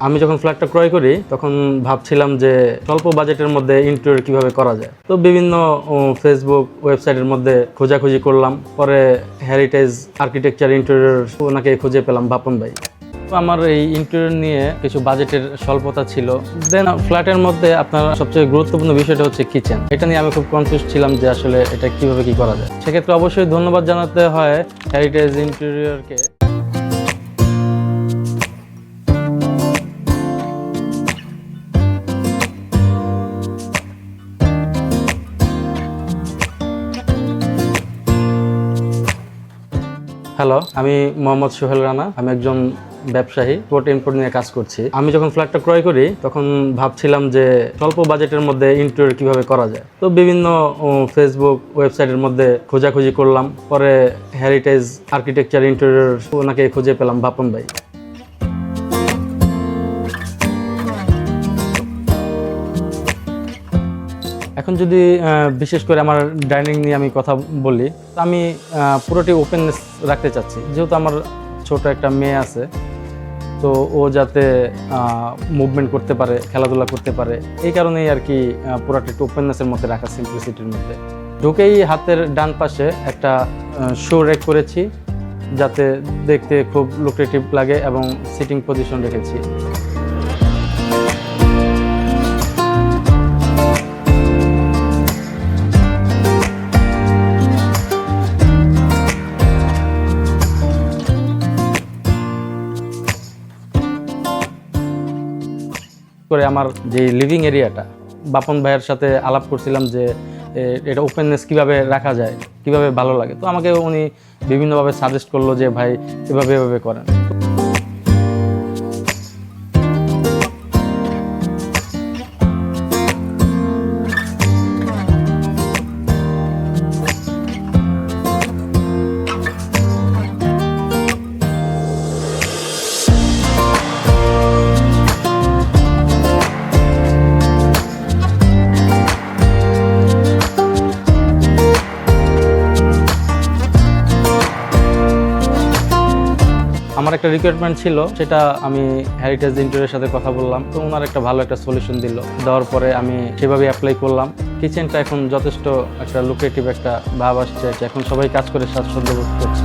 আমি যখন ফ্ল্যাটটা ক্রয় করি তখন ভাবছিলাম যে স্বল্প বাজেটের মধ্যে ইন্টেরিয়র কিভাবে করা যায়। তো বিভিন্ন ফেসবুক ওয়েবসাইটের মধ্যে খোঁজাখুঁজি করলাম, পরে হেরিটেজ আর্কিটেকচার ইন্টেরিয়র ওনাকে খুঁজে পেলাম, বাপন ভাই। আমার এই ইন্টেরিয়র নিয়ে কিছু বাজেটের স্বল্পতা ছিল। দেন ফ্ল্যাটের মধ্যে আপনার সবচেয়ে গুরুত্বপূর্ণ বিষয়টা হচ্ছে কিচেন। এটা নিয়ে আমি খুব কনফিউজ ছিলাম যে আসলে এটা কিভাবে কি করা যায়। সেক্ষেত্রে অবশ্যই ধন্যবাদ জানাতে হয় হেরিটেজ ইন্টেরিয়রকে। হ্যালো, আমি মোহাম্মদ সোহেল রানা। আমি একজন ব্যবসায়ী, ইম্পোর্ট নিয়ে কাজ করছি। আমি যখন ফ্ল্যাটটা ক্রয় করি তখন ভাবছিলাম যে স্বল্প বাজেটের মধ্যে ইন্টেরিয়র কিভাবে করা যায়। তো বিভিন্ন ফেসবুক ওয়েবসাইটের মধ্যে খোঁজাখুঁজি করলাম, পরে হেরিটেজ আর্কিটেকচার ইন্টেরিয়র ওনাকে খুঁজে পেলাম, বাপন ভাই। এখন যদি বিশেষ করে আমার ডাইনিং নিয়ে আমি কথা বলি, আমি পুরোটি ওপেননেস রাখতে চাচ্ছি। যেহেতু আমার ছোট একটা মেয়ে আছে, তো ও যাতে মুভমেন্ট করতে পারে, খেলাধুলা করতে পারে, এই কারণেই আর কি পুরোটা একটু ওপেননেসের মধ্যে রাখা, সিম্পলিসিটির মধ্যে। ঢুকেই হাতের ডান পাশে একটা শো রেক করেছি যাতে দেখতে খুব লুক্রেটিভ লাগে, এবং সিটিং পজিশন রেখেছি। করে আমার যে লিভিং এরিয়াটা, বাপন ভাইয়ের সাথে আলাপ করছিলাম যে এটা ওপেননেস কিভাবে রাখা যায়, কিভাবে ভালো লাগে। তো আমাকে উনি বিভিন্নভাবে সাজেস্ট করলো যে ভাই এভাবে করেন। আমার একটা রিকোয়ারমেন্ট ছিল, সেটা আমি হেরিটেজ ইন্টেরিয়রের সাথে কথা বললাম। তো ওনার একটা ভালো একটা সলিউশন দিল, দেওয়ার পরে আমি সেভাবে অ্যাপ্লাই করলাম। কিচেনটা এখন যথেষ্ট একটা লুক্রেটিভ একটা ভাব আসছে, এখন সবাই কাজ করে স্বাচ্ছন্দ্য বোধ করছে।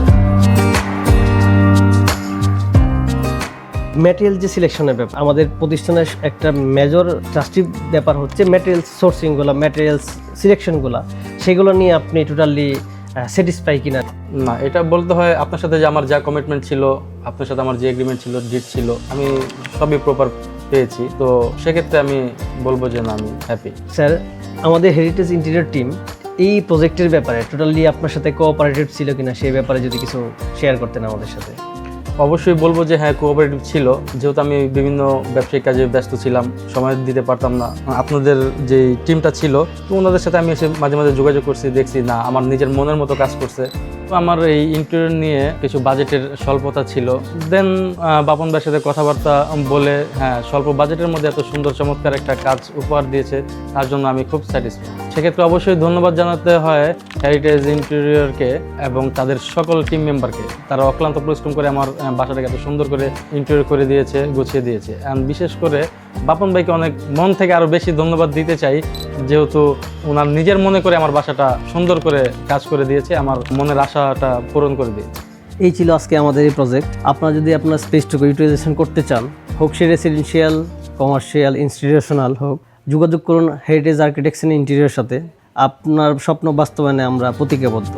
ম্যাটেরিয়াল যে সিলেকশনের ব্যাপার, আমাদের প্রতিষ্ঠানের একটা মেজর ট্রাস্টিভ ব্যাপার হচ্ছে ম্যাটেরিয়াল সোর্সিংগুলো, ম্যাটেরিয়াল সিলেকশনগুলো, সেগুলো নিয়ে আপনি টোটালি স্যাটিসফাই কিনা? না, এটা বলতে হয় আপনার সাথে যে আমার যা কমিটমেন্ট ছিল, আপনার সাথে আমার যে এগ্রিমেন্ট ছিল, ডিড ছিল, আমি সবই প্রপার পেয়েছি। তো সেক্ষেত্রে আমি বলবো যে না, আমি হ্যাপি। স্যার, আমাদের হেরিটেজ ইন্টেরিয়র টিম এই প্রজেক্টের ব্যাপারে টোটালি আপনার সাথে কোঅপারেটিভ ছিল কিনা, সেই ব্যাপারে যদি কিছু শেয়ার করতেন আমাদের সাথে। অবশ্যই বলবো যে হ্যাঁ, কোঅপারেটিভ ছিল। যেহেতু আমি বিভিন্ন ব্যবসায়িক কাজে ব্যস্ত ছিলাম, সময় দিতে পারতাম না। আপনাদের যে টিমটা ছিল, তো ওনাদের সাথে আমি এসে মাঝে মাঝে যোগাযোগ করছি, দেখছি না আমার নিজের মনের মতো কাজ করছে। তো আমার এই ইন্টেরিয়র নিয়ে কিছু বাজেটের স্বল্পতা ছিল। দেন বাপন ভাইয়ের সাথে কথাবার্তা বলে হ্যাঁ, স্বল্প বাজেটের মধ্যে এত সুন্দর চমৎকার একটা কাজ উপহার দিয়েছে, তার জন্য আমি খুব স্যাটিসফাইড। সেক্ষেত্রে অবশ্যই ধন্যবাদ জানাতে হয় হেরিটেজ ইন্টেরিয়রকে এবং তাদের সকল টিম মেম্বারকে। তারা অক্লান্ত পরিশ্রম করে আমার বাসাটাকে এত সুন্দর করে ইন্টেরিয়র করে দিয়েছে, গুছিয়ে দিয়েছে। অ্যান্ড বিশেষ করে বাপন ভাইকে অনেক মন থেকে আরও বেশি ধন্যবাদ দিতে চাই, যেহেতু ওনার নিজের মনে করে আমার বাসাটা সুন্দর করে কাজ করে দিয়েছে, আমার মনের আশাটা পূরণ করে দিয়েছে। এই ছিল আজকে আমাদের এই প্রজেক্ট। আপনারা যদি আপনার স্পেসটুকু ইউটিলাইজেশন করতে চান, হোক সে রেসিডেন্সিয়াল, কমার্শিয়াল, ইনস্টিটিউশনাল হোক, যোগাযোগ করুন হেরিটেজ আর্কিটেকচার ইন্টেরিয়রের সাথে। আপনার স্বপ্ন বাস্তবায়নে আমরা প্রতিজ্ঞাবদ্ধ।